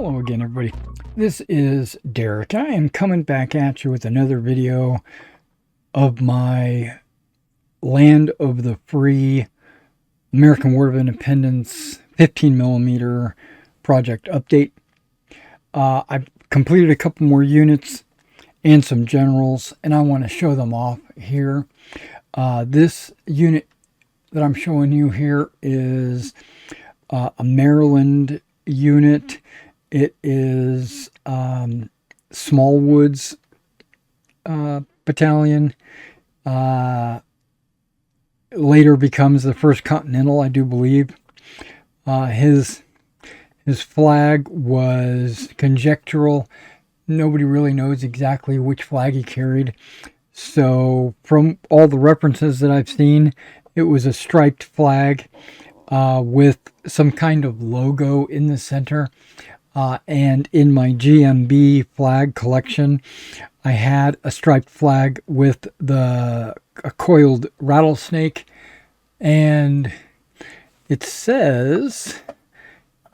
Hello again, everybody. This is Derek. I am coming back at you with another video of my Land of the Free American War of Independence 15mm project update. I've completed a couple more units and some generals, and I want to show them off here. This unit that I'm showing you here is a Maryland unit. It is Smallwood's battalion. Later becomes the 1st Continental, I do believe. His flag was conjectural. Nobody really knows exactly which flag he carried. So from all the references that I've seen, it was a striped flag with some kind of logo in the center. And in my GMB flag collection, I had a striped flag with a coiled rattlesnake, and it says,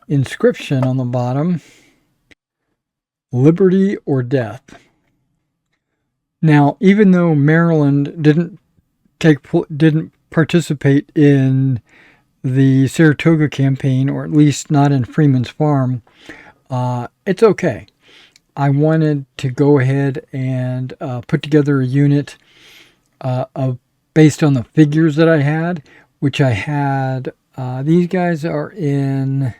inscription on the bottom, "Liberty or Death." Now, even though Maryland didn't participate in the Saratoga campaign, or at least not in Freeman's farm, it's okay. I wanted to go ahead and put together a unit based on the figures that I had, which I had. These guys are in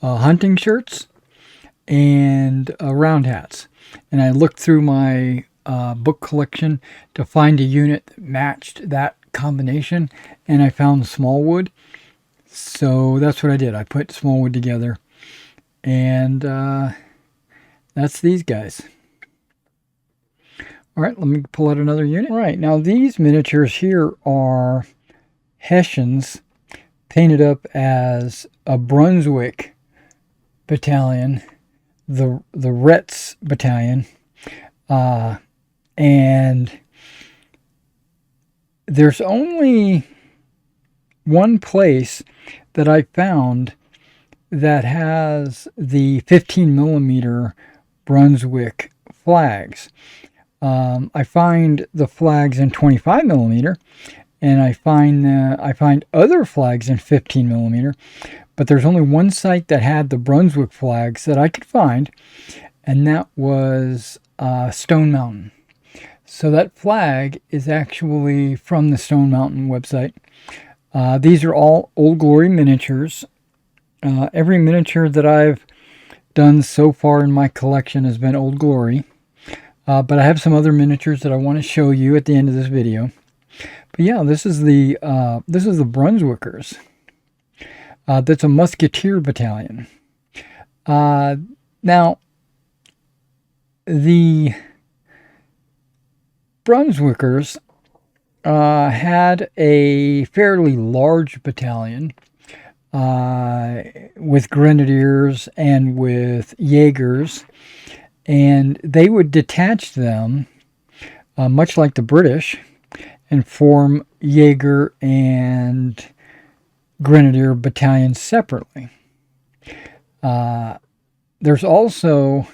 hunting shirts and round hats. And I looked through my book collection to find a unit that matched that combination, and I found Smallwood. So that's what I did. I put Smallwood together. And that's these guys. All right, let me pull out another unit. All right, now these miniatures here are Hessians painted up as a Brunswick battalion, the Retz battalion, and there's only one place that I found that has the 15mm Brunswick flags. I find the flags in 25mm, and I find other flags in 15mm, but there's only one site that had the Brunswick flags that I could find, and that was Stone Mountain. So that flag is actually from the Stone Mountain website. These are all Old Glory miniatures. Every miniature that I've done so far in my collection has been Old Glory. But I have some other miniatures that I want to show you at the end of this video. But yeah, this is the Brunswickers. That's a musketeer battalion. Now, the Brunswickers had a fairly large battalion with grenadiers and with Jaegers, and they would detach them, much like the British, and form Jaeger and Grenadier battalions separately. There's also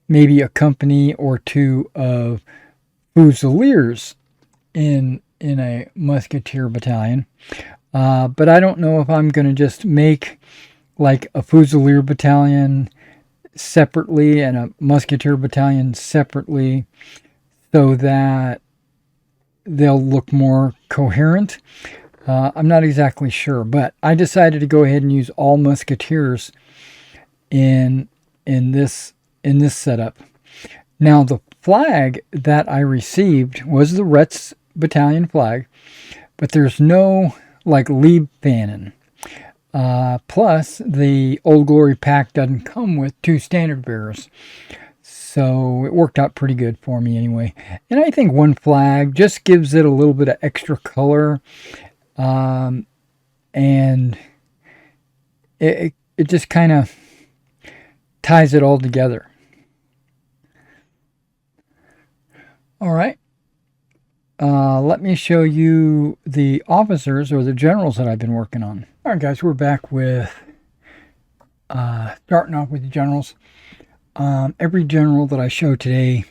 maybe a company or two of Fusiliers in a musketeer battalion. But I don't know if I'm going to just make like a Fusilier battalion separately and a musketeer battalion separately so that they'll look more coherent. I'm not exactly sure, but I decided to go ahead and use all musketeers in this setup. Now, the flag that I received was the Retz battalion flag, but there's no like Liebfahnen. Plus, the Old Glory pack doesn't come with 2 standard bearers. So it worked out pretty good for me anyway. And I think one flag just gives it a little bit of extra color. And it just kind of ties it all together. All right. Let me show you the officers or the generals that I've been working on. All right, guys, we're back with Starting off with the generals. Every general that I show today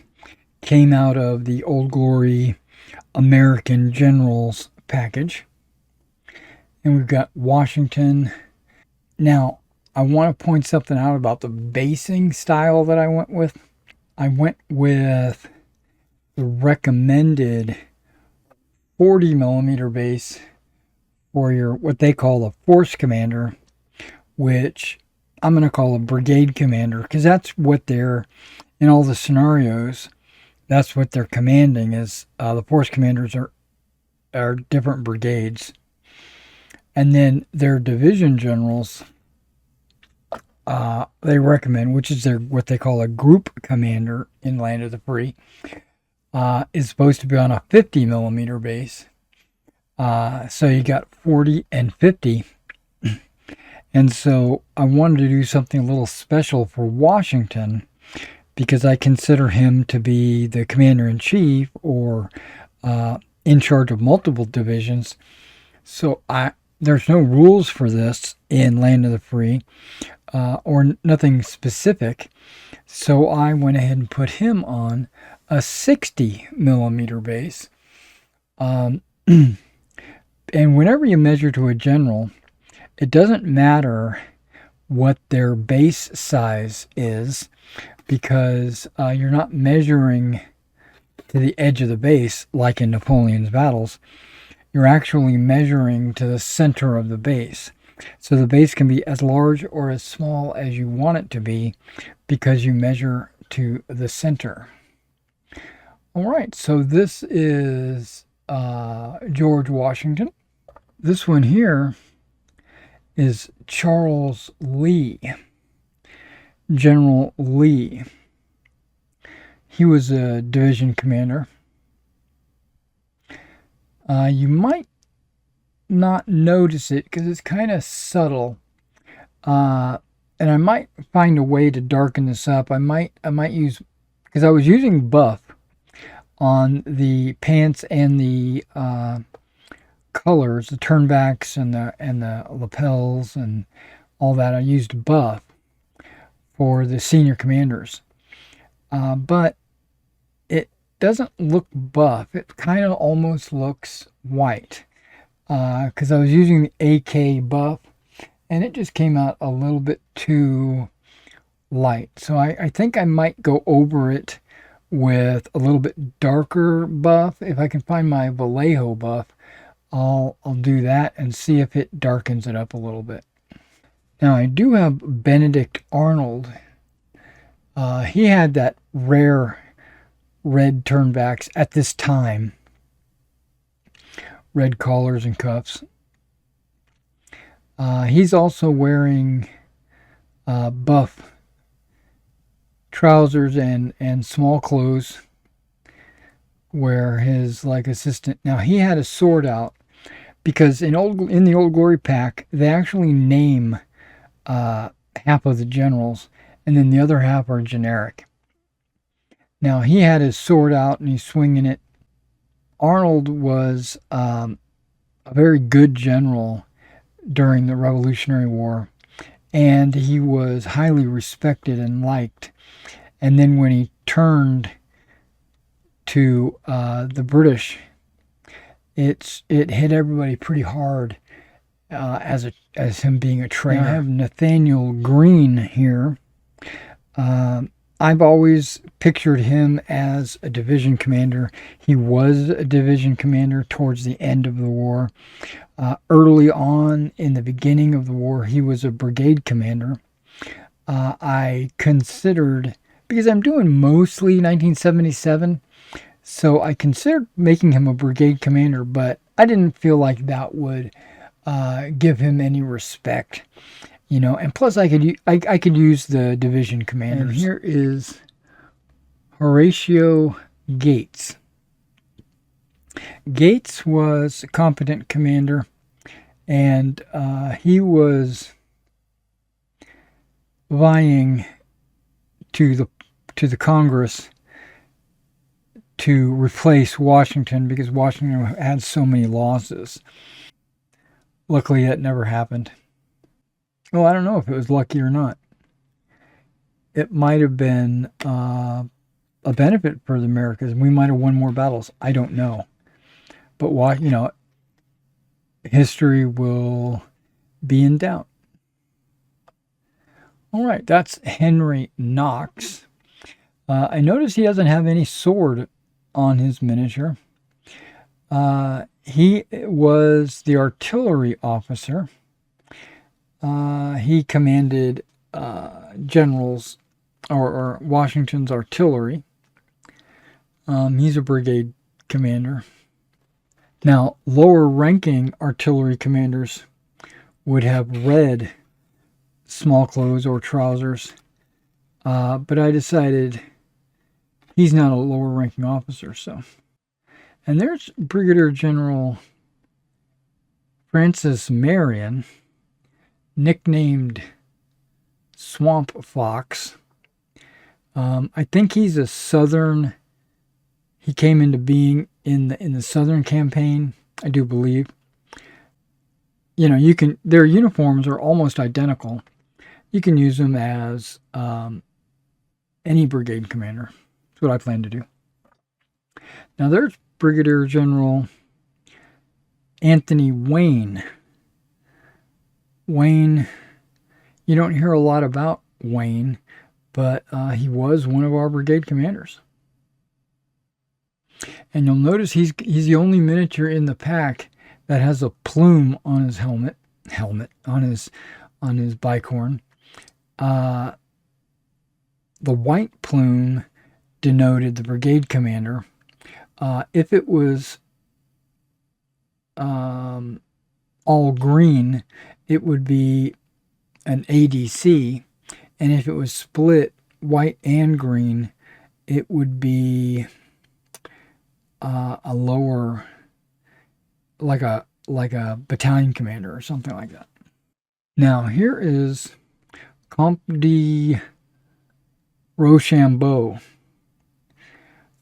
came out of the Old Glory American Generals package. And we've got Washington. Now, I want to point something out about the basing style that I went with. I went with the recommended 40 millimeter base for your what they call a force commander, which I'm going to call a brigade commander because that's what they're in all the scenarios. That's what they're commanding is the force commanders are different brigades, and then their division generals they recommend, which is their what they call a group commander in Land of the Free, is supposed to be on a 50 millimeter base. So you got 40 and 50. And so I wanted to do something a little special for Washington because I consider him to be the commander in chief or in charge of multiple divisions. So there's no rules for this in Land of the Free or nothing specific. So I went ahead and put him on a 60 millimeter base. And whenever you measure to a general, it doesn't matter what their base size is because you're not measuring to the edge of the base like in Napoleon's battles. You're actually measuring to the center of the base. So the base can be as large or as small as you want it to be because you measure to the center. All right, so this is George Washington. This one here is Charles Lee, General Lee. He was a division commander. You might not notice it because it's kind of subtle, and I might find a way to darken this up. I might use because I was using buff on the pants and the colors, the turnbacks and the lapels and all that. I used buff for the senior commanders, but it doesn't look buff. It kind of almost looks white because I was using the AK buff and it just came out a little bit too light. So I think I might go over it with a little bit darker buff. If I can find my Vallejo buff, I'll do that and see if it darkens it up a little bit. Now I do have Benedict Arnold. He had that rare red turnbacks at this time. Red collars and cuffs. He's also wearing buff trousers and small clothes where his assistant. Now he had a sword out because in the Old Glory pack they actually name half of the generals and then the other half are generic. Now he had his sword out and he's swinging it. Arnold was a very good general during the Revolutionary War, and he was highly respected and liked. And then when he turned to the British, it hit everybody pretty hard as him being a traitor. I have Nathaniel Greene here. I've always pictured him as a division commander. He was a division commander towards the end of the war. Early on in the beginning of the war, he was a brigade commander. I considered, because I'm doing mostly 1977, so I considered making him a brigade commander, but I didn't feel like that would give him any respect. And plus I could use the division commanders. And here is Horatio Gates. Gates was a competent commander, and he was vying to the Congress to replace Washington because Washington had so many losses. Luckily, that never happened. Oh, I don't know if it was lucky or not. It might have been a benefit for the Americas. We might have won more battles. I don't know. But why, history will be in doubt. All right, that's Henry Knox. I notice he doesn't have any sword on his miniature. He was the artillery officer. He commanded generals or Washington's artillery. He's a brigade commander. Now, lower ranking artillery commanders would have red small clothes or trousers, but I decided he's not a lower ranking officer. So, and there's Brigadier General Francis Marion, nicknamed Swamp Fox. I think he's a Southern. He came into being in the Southern campaign, I do believe. Their uniforms are almost identical. You can use them as any brigade commander. That's what I plan to do. Now there's Brigadier General Anthony Wayne. Wayne, you don't hear a lot about Wayne, but he was one of our brigade commanders. And you'll notice he's the only miniature in the pack that has a plume on his helmet on his bicorn. The white plume denoted the brigade commander. If it was all green, it would be an ADC, and if it was split white and green, it would be a lower, like a battalion commander or something like that. Now here is Comte de Rochambeau.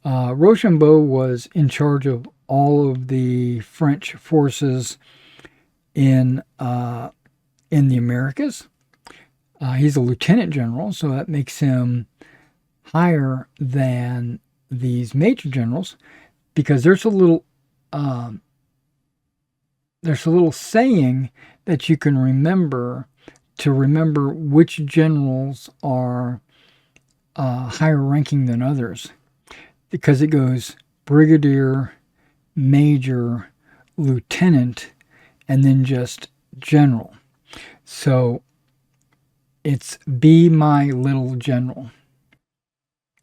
Rochambeau was in charge of all of the French forces in the Americas. He's a lieutenant general, so that makes him higher than these major generals, because there's a little saying that you can remember to remember which generals are higher ranking than others, because it goes brigadier, major, lieutenant, and then just general. So it's be my little general.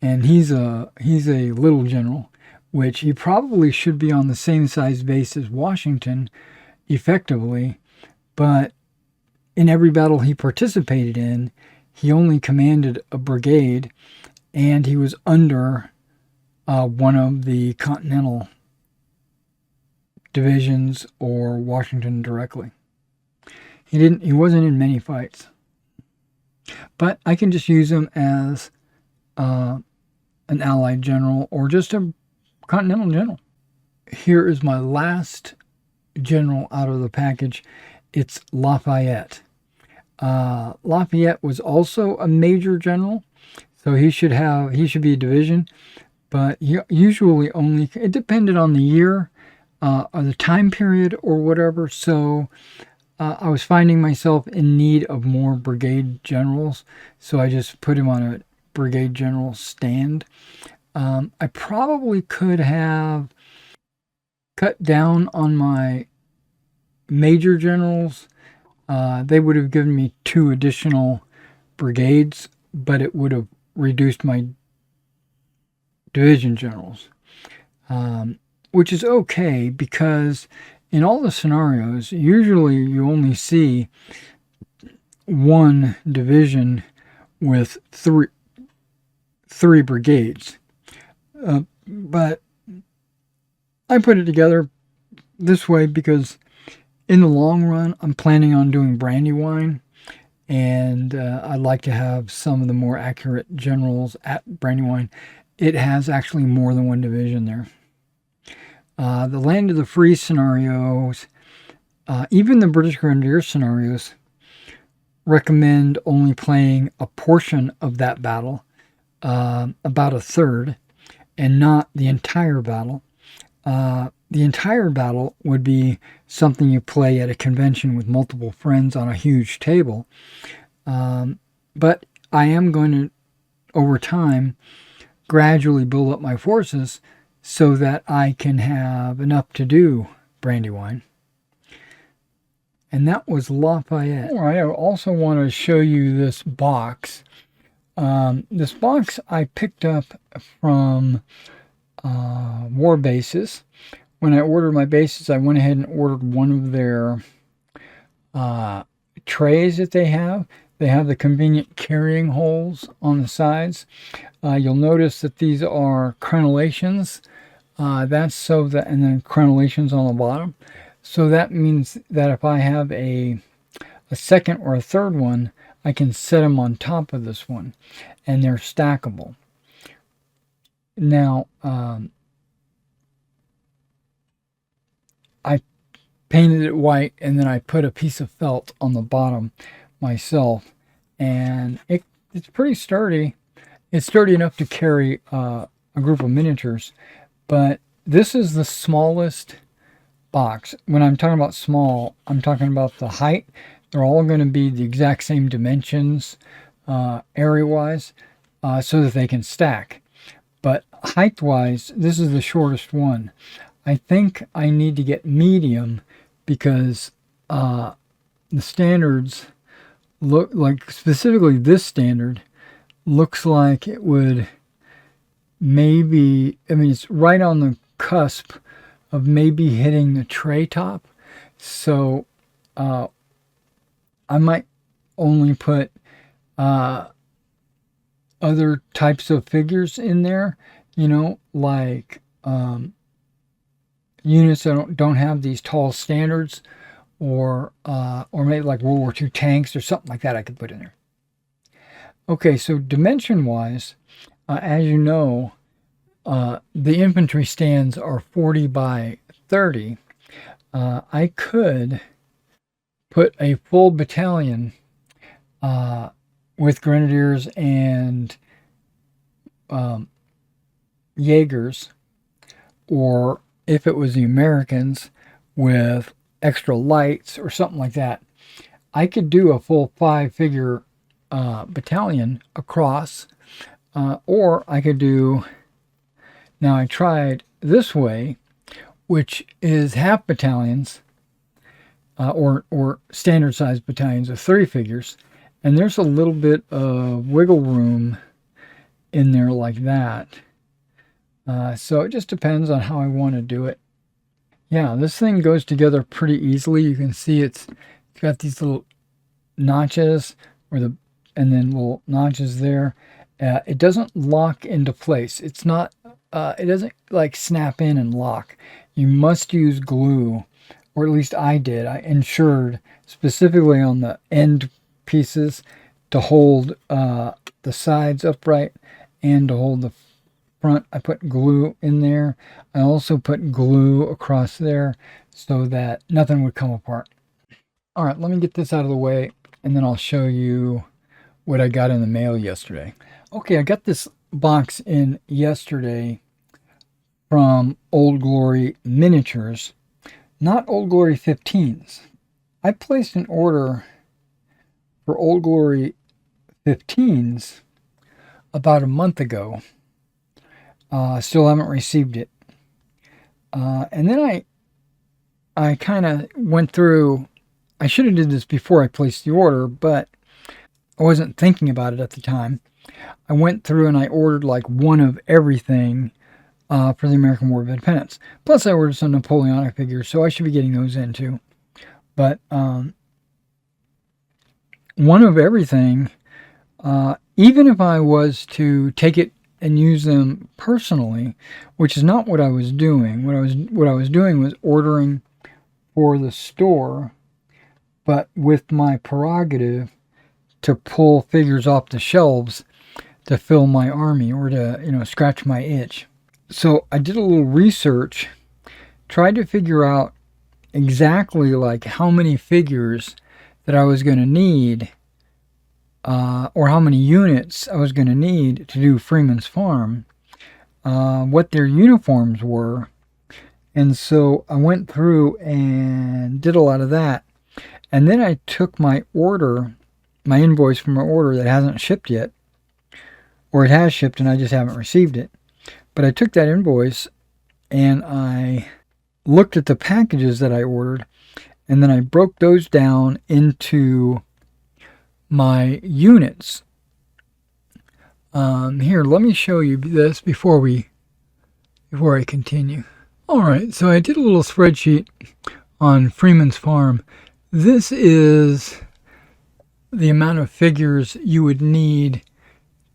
And he's a little general, which he probably should be on the same size base as Washington effectively, but in every battle he participated in, he only commanded a brigade, and he was under one of the Continental divisions or Washington directly. He wasn't in many fights. But I can just use him as an Allied general or just a Continental general. Here is my last general out of the package. It's Lafayette. Lafayette was also a major general, so he should be a division, but he usually only, it depended on the year or the time period or whatever. So I was finding myself in need of more brigade generals, so I just put him on a brigade general stand. I probably could have cut down on my major generals. They would have given me 2 additional brigades, but it would have reduced my division generals, which is okay, because in all the scenarios, usually you only see one division with three brigades. But I put it together this way because in the long run, I'm planning on doing Brandywine, and I'd like to have some of the more accurate generals at Brandywine. It has actually more than one division there. The Land of the Free scenarios, even the British Grenadier scenarios, recommend only playing a portion of that battle, about a third, and not the entire battle. The entire battle would be something you play at a convention with multiple friends on a huge table. But I am going to, over time, gradually build up my forces so that I can have enough to do Brandywine. And that was Lafayette. All right, I also want to show you this box. This box I picked up from War Bases. When I ordered my bases, I went ahead and ordered one of their trays that they have. They have the convenient carrying holes on the sides. You'll notice that these are crenellations. That's so that, and then crenellations on the bottom. So that means that if I have a second or a third one, I can set them on top of this one, and they're stackable. Now, I painted it white, and then I put a piece of felt on the bottom myself, and it's pretty sturdy. It's sturdy enough to carry a group of miniatures, but this is the smallest box. When I'm talking about small, I'm talking about the height. They're all going to be the exact same dimensions, area-wise, so that they can stack. But height-wise, this is the shortest one. I think I need to get medium because the standards look like, specifically this standard, looks like it would maybe, I mean, it's right on the cusp of maybe hitting the tray top. So I might only put other types of figures in there, you know, like units that don't have these tall standards, or maybe like World War II tanks or something like that I could put in there. Okay, so dimension-wise, as you know, the infantry stands are 40 by 30. I could put a full battalion with grenadiers and Jaegers, or if it was the Americans with extra lights or something like that, I could do a full 5-figure battalion across, or I could do, now I tried this way, which is half battalions, or standard size battalions of 3 figures, and there's a little bit of wiggle room in there like that. So it just depends on how I want to do it. Yeah, this thing goes together pretty easily. You can see it's got these little notches, and then little notches there. It doesn't lock into place. It's not. It doesn't like snap in and lock. You must use glue, or at least I did. I ensured specifically on the end pieces to hold the sides upright and to hold the front. I put glue in there. I also put glue across there so that nothing would come apart. All right, let me get this out of the way, and then I'll show you what I got in the mail yesterday. Okay, I got this box in yesterday from Old Glory Miniatures, not Old Glory 15s. I placed an order for Old Glory 15s about a month ago. Still haven't received it. And then I kind of went through, I should have did this before I placed the order, but I wasn't thinking about it at the time. I went through and I ordered like one of everything for the American War of Independence. Plus I ordered some Napoleonic figures, so I should be getting those in too. But one of everything, even if I was to take it and use them personally, which is not what I was doing. What I was doing was ordering for the store, but with my prerogative to pull figures off the shelves to fill my army, or to, you know, scratch my itch. So I did a little research, tried to figure out exactly like how many figures that I was going to need or how many units I was going to need to do Freeman's Farm, what their uniforms were. And so I went through and did a lot of that. And then I took my order, my invoice for my order that hasn't shipped yet, or it has shipped and I just haven't received it. But I took that invoice and I looked at the packages that I ordered, and then I broke those down into my units. Here, let me show you this before I continue. All right, so I did a little spreadsheet on Freeman's Farm. This is the amount of figures you would need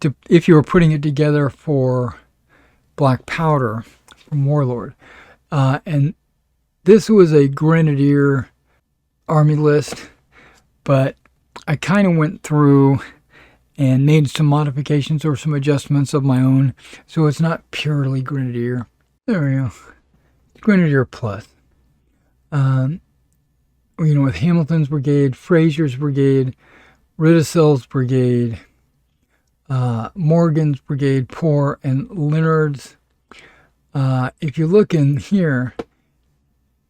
to, if you were putting it together for Black Powder from Warlord. And this was a Grenadier army list, but I kind of went through and made some modifications or some adjustments of my own, so it's not purely Grenadier. There we go. Grenadier Plus. With Hamilton's Brigade, Fraser's Brigade, Riddisell's Brigade, Morgan's Brigade, Poor, and Leonard's. If you look in here,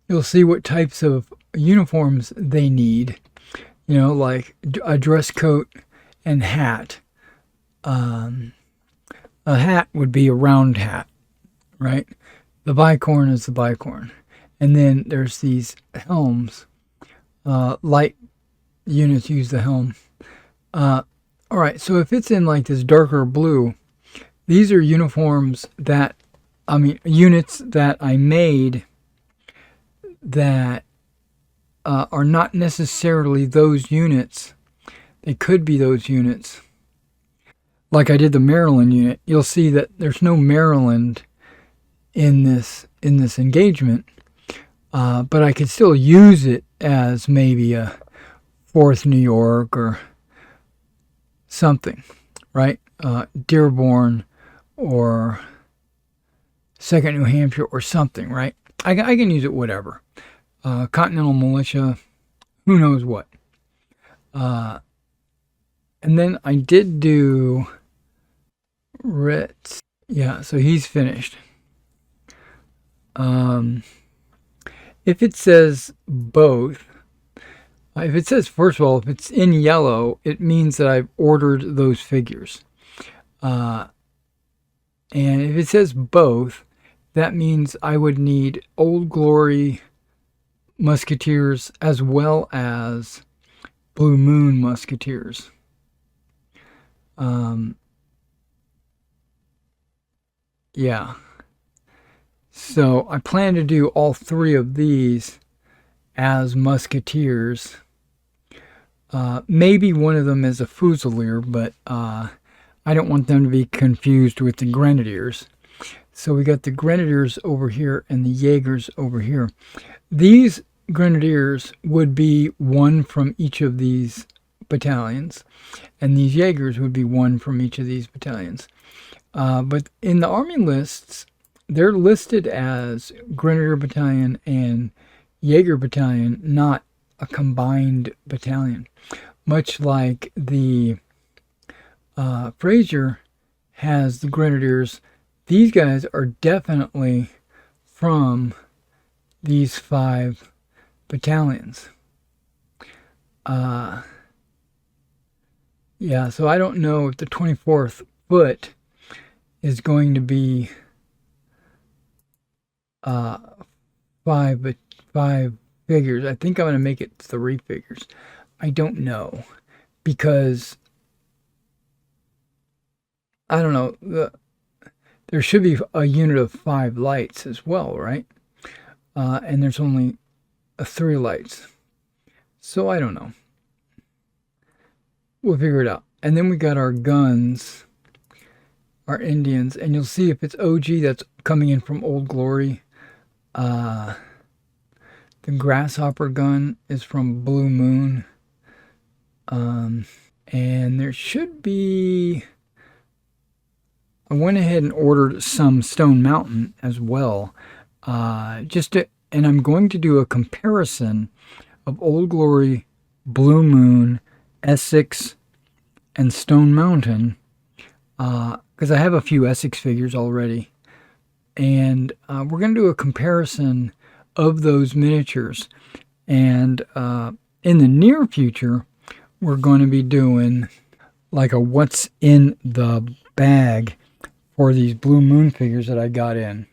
you'll see what types of uniforms they need. Like a dress coat and hat. A hat would be a round hat, right? The bicorn is the bicorn. And then there's these helms. Light units use the helm. All right, so if it's in like this darker blue, these are units that I made that are not necessarily those units. They could be those units. Like I did the Maryland unit. You'll see that there's no Maryland in this engagement, but I could still use it as maybe a 4th New York or something, right? Dearborn or 2nd New Hampshire or something, right? I can use it whatever. Continental Militia, who knows what. And then I did do Ritz. Yeah, so he's finished. If it says both, if it says, first of all, if it's in yellow, it means that I've ordered those figures. And if it says both, that means I would need Old Glory Musketeers as well as Blue Moon Musketeers. Yeah. So I plan to do all 3 of these as Musketeers. Maybe one of them is a Fusilier, but I don't want them to be confused with the Grenadiers. So we got the Grenadiers over here and the Jaegers over here. These Grenadiers would be one from each of these battalions, and these Jaegers would be one from each of these battalions. But in the army lists, they're listed as Grenadier Battalion and Jaeger Battalion, not a combined battalion. Much like the Fraser has the Grenadiers, these guys are definitely from these 5 battalions. Yeah, so I don't know if the 24th Foot is going to be 5 figures. I think I'm going to make it 3 figures. I don't know, because I don't know. There should be a unit of 5 lights as well, right? And there's only 3 lights. So I don't know. We'll figure it out. And then we got our guns, our Indians, and you'll see if it's OG that's coming in from Old Glory. The Grasshopper gun is from Blue Moon. And there should be... I went ahead and ordered some Stone Mountain as well. And I'm going to do a comparison of Old Glory, Blue Moon, Essex, and Stone Mountain, because I have a few Essex figures already. And we're going to do a comparison of those miniatures. And in the near future, we're going to be doing like a what's in the bag for these Blue Moon figures that I got in.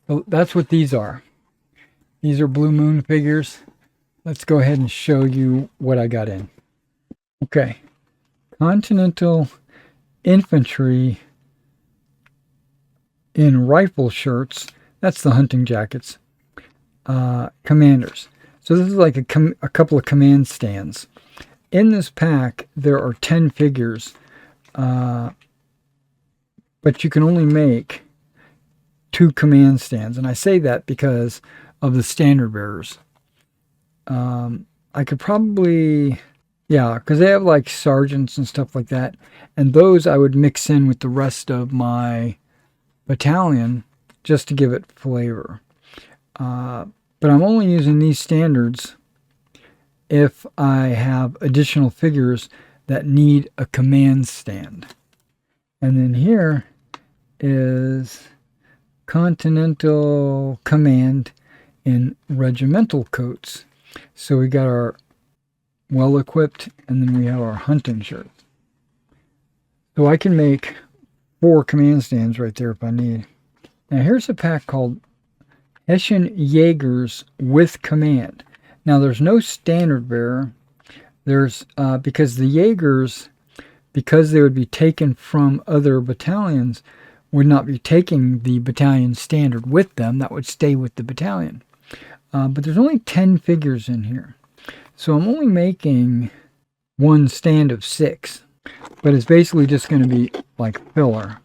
So that's what these are. These are Blue Moon figures. Let's go ahead and show you what I got in. Okay. Continental Infantry in rifle shirts. That's the hunting jackets. Commanders. So this is like a couple of command stands. In this pack, there are 10 figures, but you can only make 2 command stands. And I say that because of the standard bearers. I could probably, yeah, because they have like sergeants and stuff like that. And those I would mix in with the rest of my battalion just to give it flavor. But I'm only using these standards if I have additional figures that need a command stand. And then here is Continental Command in regimental coats. So we got our well-equipped, and then we have our hunting shirts. So I can make 4 command stands right there if I need. Now here's a pack called Hessian Jaegers with Command. Now there's no standard bearer. There's because the Jaegers, because they would be taken from other battalions, would not be taking the battalion standard with them. That would stay with the battalion. But there's only 10 figures in here. So I'm only making one stand of 6. But it's basically just going to be like filler.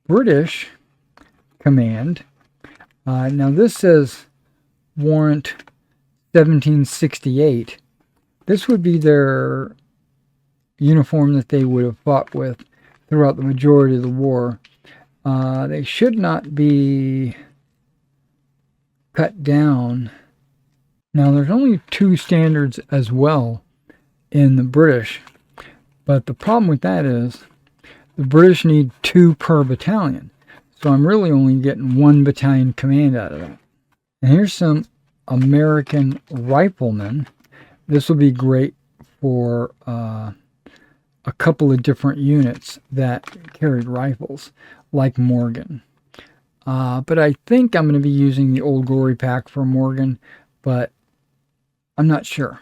British Command. Now this says Warrant 1768. This would be their uniform that they would have fought with throughout the majority of the war. They should not be cut down. Now there's only 2 standards as well in the British, but the problem with that is the British need 2 per battalion, so I'm really only getting 1 battalion command out of that. And here's some American riflemen. This will be great for a couple of different units that carried rifles, like Morgan. But I think I'm going to be using the Old Glory pack for Morgan, but I'm not sure.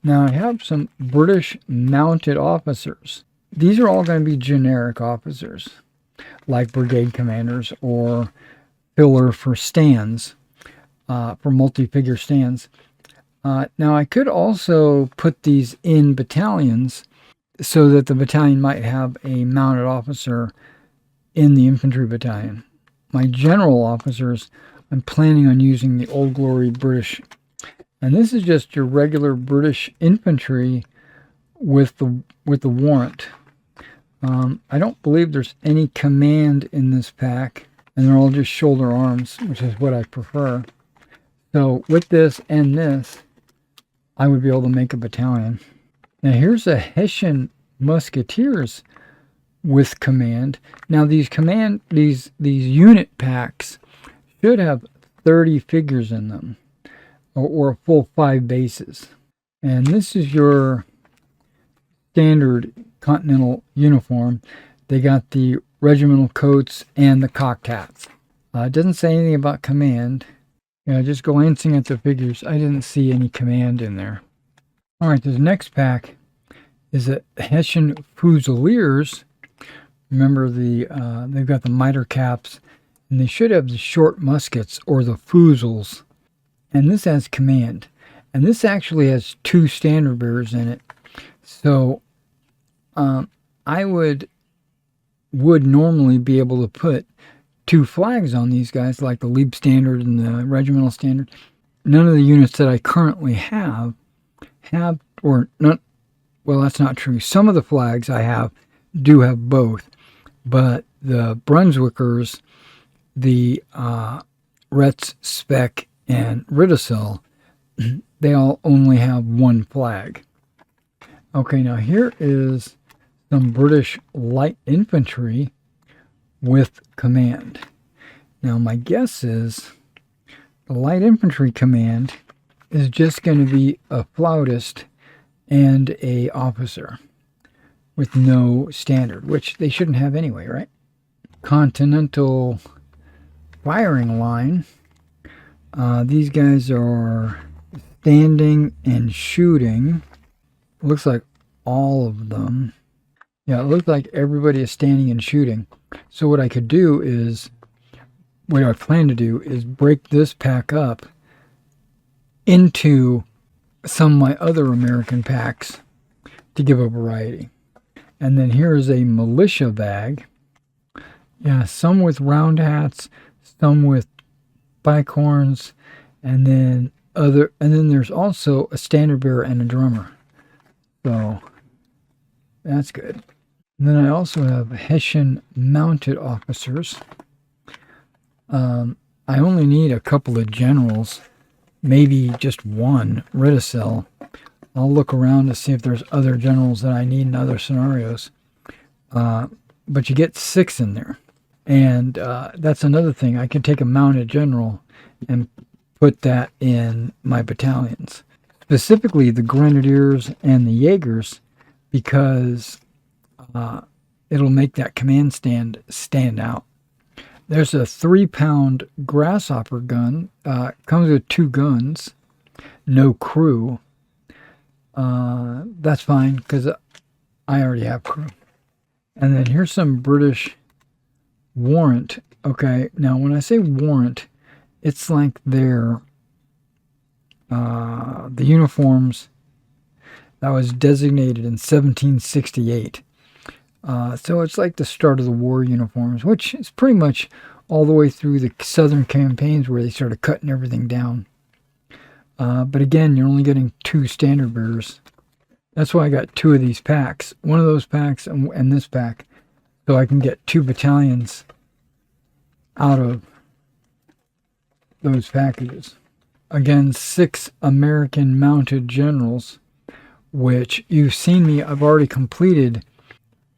Now I have some British mounted officers. These are all going to be generic officers, like brigade commanders or filler for stands, for multi-figure stands. Now I could also put these in battalions so that the battalion might have a mounted officer in the infantry battalion. My general officers, I'm planning on using the Old Glory British. And this is just your regular British infantry with the warrant. I don't believe there's any command in this pack, and they're all just shoulder arms, which is what I prefer. So with this and this, I would be able to make a battalion. Now here's a Hessian Musketeers with command. Now these unit packs should have 30 figures in them, or a full 5 bases. And this is your standard Continental uniform. They got the regimental coats and the cocked hats. It doesn't say anything about command. Just glancing at the figures, I didn't see any command in there. All right, this next pack is a Hessian Fusiliers. Remember, they've got the miter caps, and they should have the short muskets or the fusils. And this has command. And this actually has 2 standard bearers in it. So I would normally be able to put 2 flags on these guys, like the Leap standard and the regimental standard. None of the units that I currently have, or not. Well, that's not true. Some of the flags I have do have both, but the Brunswickers, the Retz, Speck, and Ridicel, they all only have 1 flag. Okay, now here is some British light infantry with command. Now my guess is the light infantry command is just going to be a flautist and a officer with no standard, which they shouldn't have anyway, right? Continental firing line. These guys are standing and shooting. Looks like all of them. Yeah, it looks like everybody is standing and shooting. So what I could do is, what I plan to do is break this pack up into some of my other American packs to give a variety. And then here is a militia bag. Yeah, some with round hats, some with bicorns, and then there's also a standard bearer and a drummer. So that's good. And then I also have Hessian mounted officers. I only need a couple of generals, maybe just one Ridicel. I'll look around to see if there's other generals that I need in other scenarios. But you get 6 in there. And that's another thing. I can take a mounted general and put that in my battalions. Specifically the Grenadiers and the Jaegers, because it'll make that command stand out. There's a 3-pound Grasshopper gun. Comes with 2 guns, no crew. That's fine because I already have crew. And then here's some British warrant. Okay, now when I say warrant, it's like they're the uniforms that was designated in 1768. So it's like the start of the war uniforms, which is pretty much all the way through the southern campaigns where they started cutting everything down. But again, you're only getting 2 standard bearers. That's why I got 2 of these packs. One of those packs and this pack. So I can get 2 battalions out of those packages. Again, 6 American mounted generals, which you've seen me. I've already completed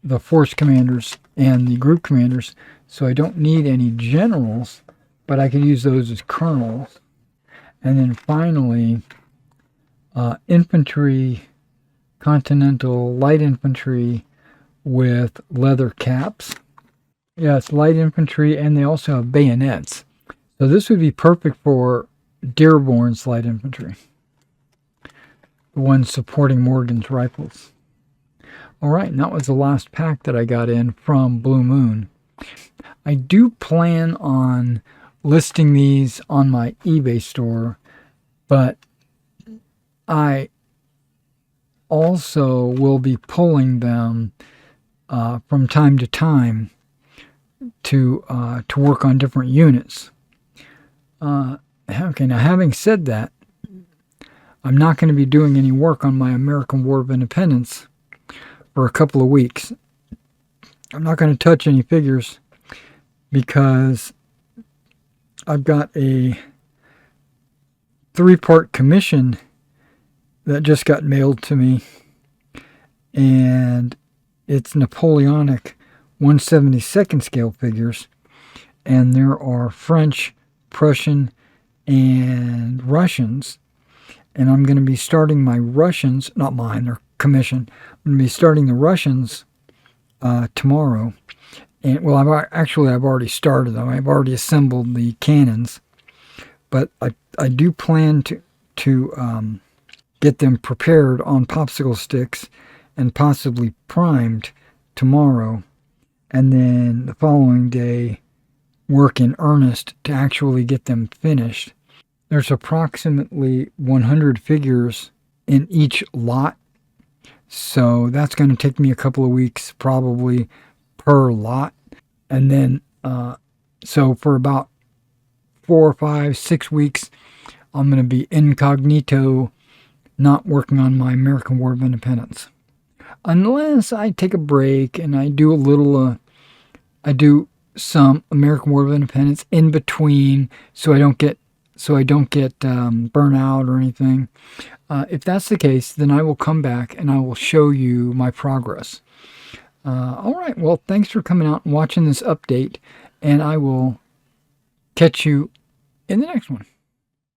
the force commanders and the group commanders, so I don't need any generals, but I can use those as colonels. And then finally, infantry, Continental light infantry with leather caps. Yeah, it's light infantry, and they also have bayonets. So this would be perfect for Dearborn's light infantry, the one supporting Morgan's rifles. All right, and that was the last pack that I got in from Blue Moon. I do plan on listing these on my eBay store, but I also will be pulling them from time to time to work on different units. Okay, now having said that, I'm not going to be doing any work on my American War of Independence for a couple of weeks. I'm not going to touch any figures because I've got a 3-part commission that just got mailed to me, and it's Napoleonic 1/72 scale figures, and there are French, Prussian, and Russians, and I'm going to be starting my Russians, not mine, they're commission. I'm going to be starting the Russians tomorrow, and well, I've already started them. I've already assembled the cannons, but I do plan to get them prepared on popsicle sticks and possibly primed tomorrow, and then the following day work in earnest to actually get them finished. There's approximately 100 figures in each lot, so that's going to take me a couple of weeks probably per lot. And then so for about 4 or 5, 6 weeks I'm going to be incognito, not working on my American War of Independence, unless I take a break and I do some American War of Independence in between, so I don't get so I don't get burnout or anything. If that's the case, then I will come back and I will show you my progress. All right, well, thanks for coming out and watching this update, and I will catch you in the next one.